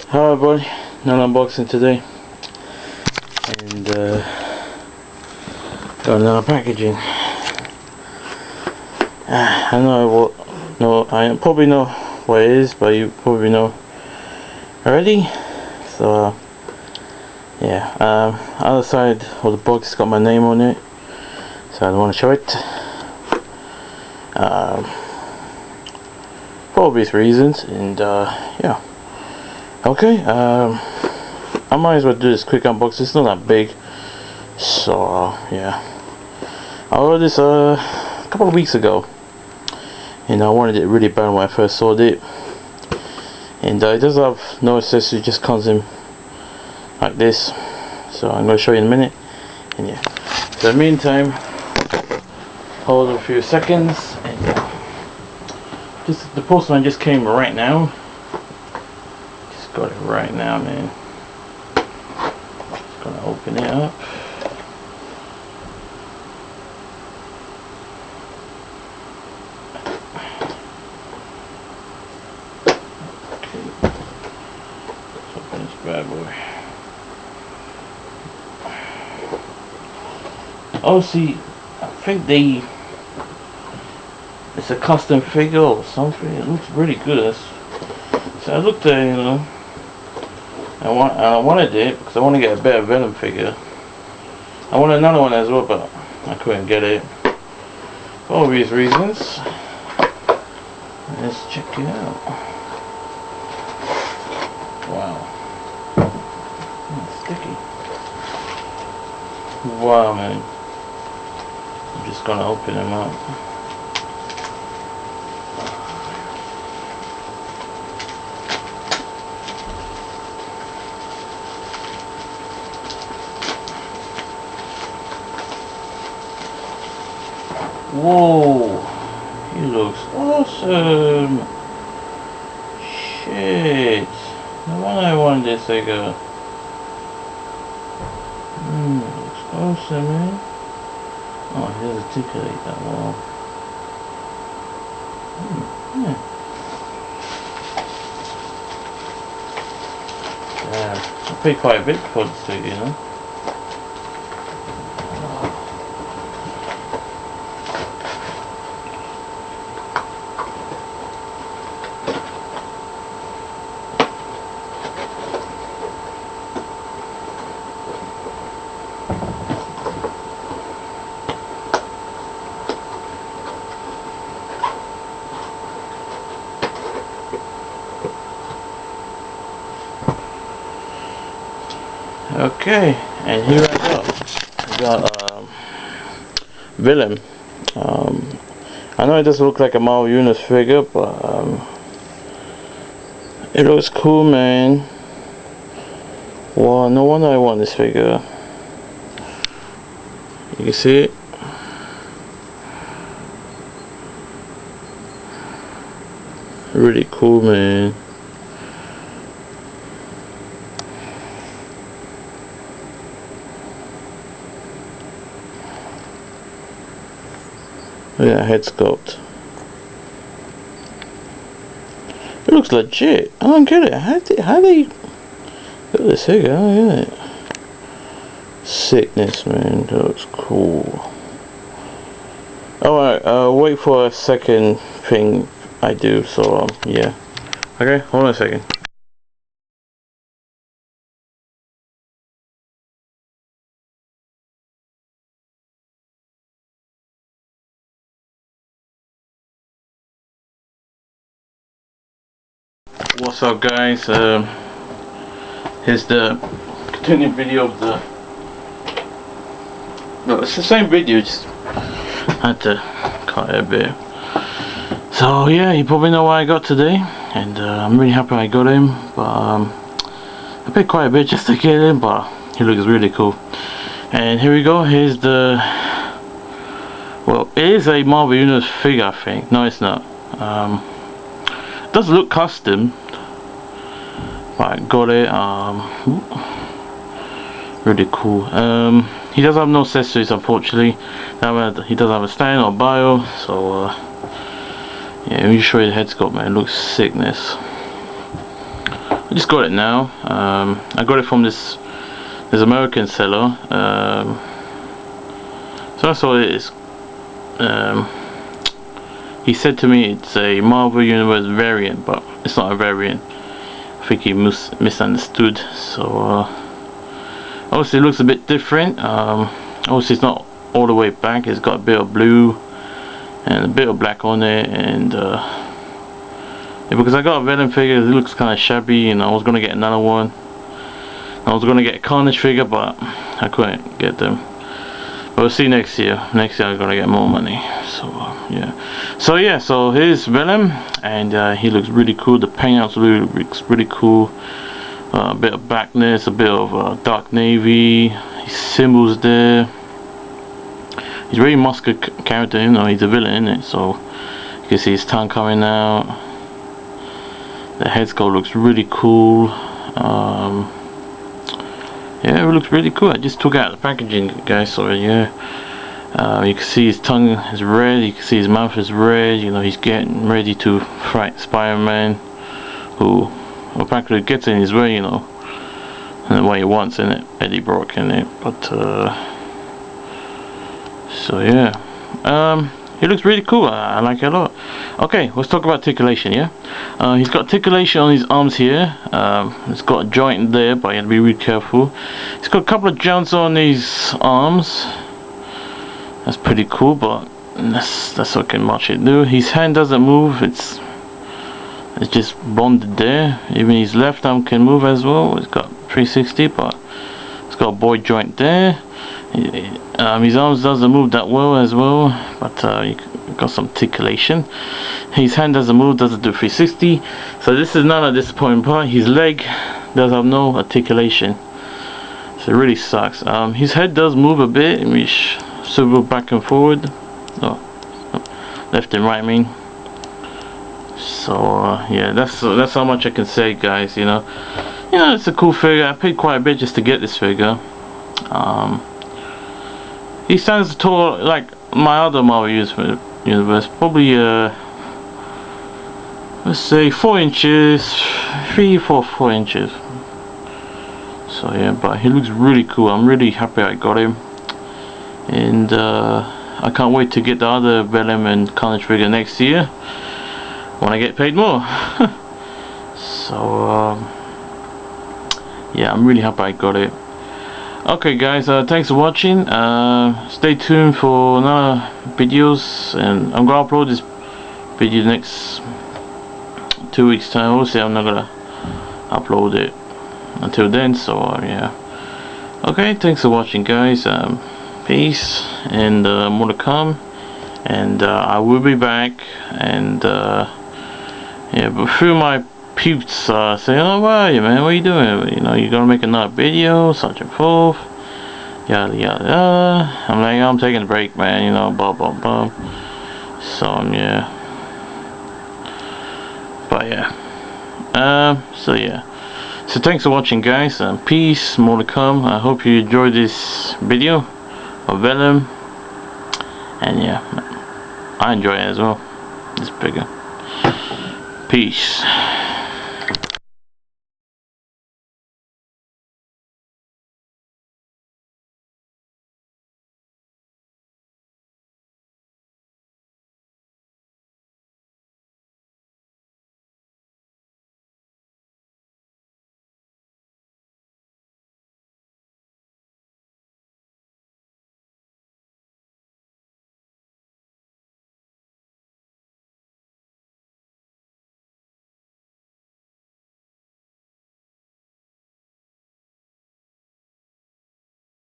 Hi everybody, another unboxing today, and got another packaging. I know what, no, I probably know what it is, but you probably know already. So yeah, other side of the box has got my name on it, so I don't want to show it. For obvious reasons, and yeah. Okay, I might as well do this quick unboxing. It's not that big, so yeah. I ordered this a couple of weeks ago, and I wanted it really bad when I first saw it. And it does have no accessory, just comes in like this. So I'm going to show you in a minute. And yeah, so in the meantime, hold a few seconds. And just the postman just came right now. Got it right now, man. Just gonna open it up. Okay. Let's open this bad boy. Oh, see, I think it's a custom figure or something. It looks really good. So I looked at, you know. I wanted it because I want to get a better Venom figure. I wanted another one as well, but I couldn't get it for obvious reasons. Let's check it out. Wow, it's sticky. Wow, man. I'm just gonna open them up. Whoa, he looks awesome. Shit, no wonder I wanted this figure. Looks awesome, man. Oh, he does articulate that well. Yeah, I paid quite a bit for this figure, you know. Okay, and here I got Venom. I know it doesn't look like a Marvel Universe figure, but it looks cool, man. Wow, no wonder I want this figure. You can see it. Really cool, man. Look at that head sculpt. It looks legit. I don't get it. How they look at this figure? I don't get it. Sickness, man. That looks cool. Alright, wait for a second thing I do. So yeah. Okay, hold on a second. What's up, guys? Here's the continuing video of the. No, it's the same video, just had to cut it a bit. So yeah, you probably know what I got today, and I'm really happy I got him. But I paid quite a bit just to get him, but he looks really cool. And here we go. Here's the. Well, it is a Marvel Universe figure, I think. No, it's not. It does look custom. But got it. Really cool. He does have no accessories, unfortunately. He does have a stand or bio, so yeah, let me show you the head sculpt, man. It looks sickness. I just got it now. I got it from this American seller. So I saw it is. He said to me it's a Marvel Universe variant, but it's not a variant. I think he misunderstood. So obviously it looks a bit different. Obviously it's not all the way back. It's got a bit of blue and a bit of black on it, and yeah, because I got a Venom figure, it looks kind of shabby, and I was gonna get another one. I was gonna get a Carnage figure, but I couldn't get them. But we'll see next year. Next year I'm gonna get more money. So yeah. So here's Venom, and he looks really cool. The paint looks really cool. A bit of blackness, a bit of dark navy. His symbols there. He's a very muscular character, you know. He's a villain, isn't it? So you can see his tongue coming out. The head sculpt looks really cool. Yeah, it looks really cool. I just took out the packaging, guys. So yeah, you can see his tongue is red. You can see his mouth is red. You know, he's getting ready to fight Spider-Man, who practically gets in his way, you know, and the way he wants, in it, Eddie Brock, in it. But so yeah, it looks really cool. I like it a lot. Okay, let's talk about articulation. Yeah, he's got articulation on his arms here. It's got a joint there, but you have to be really careful. He's got a couple of joints on his arms. That's pretty cool, but that's what can much it do. His hand doesn't move. It's just bonded there. Even his left arm can move as well. It's got 360, but it's got a boy joint there. His arms doesn't move that well as well, but you got some articulation. His hand doesn't move, doesn't do 360. So this is not a disappointing part. His leg does have no articulation, so it really sucks. His head does move a bit, which swivel back and forward. Left and right, I mean. So yeah, that's how much I can say, guys. You know, it's a cool figure. I paid quite a bit just to get this figure. He stands tall like my other Marvel Universe, probably let's say 4 inches, 4 inches. So yeah, but he looks really cool. I'm really happy I got him, and I can't wait to get the other Venom and Carnage figure next year when I get paid more. So yeah, I'm really happy I got it. Okay guys, thanks for watching. Stay tuned for another videos, and I'm gonna upload this video next 2 weeks time. Obviously I'm not gonna upload it until then, so yeah. Okay, thanks for watching, guys. Peace, and more to come, and I will be back, and yeah, but through my peeps saying, oh, where are you, man, what are you doing, you know, you're gonna make another video, such and forth, yada yada. I'm like, I'm taking a break, man, you know, blah blah blah. So yeah, but yeah, so yeah, so thanks for watching, guys, and peace, more to come. I hope you enjoyed this video of Venom, and yeah, I enjoy it as well. It's bigger. Peace.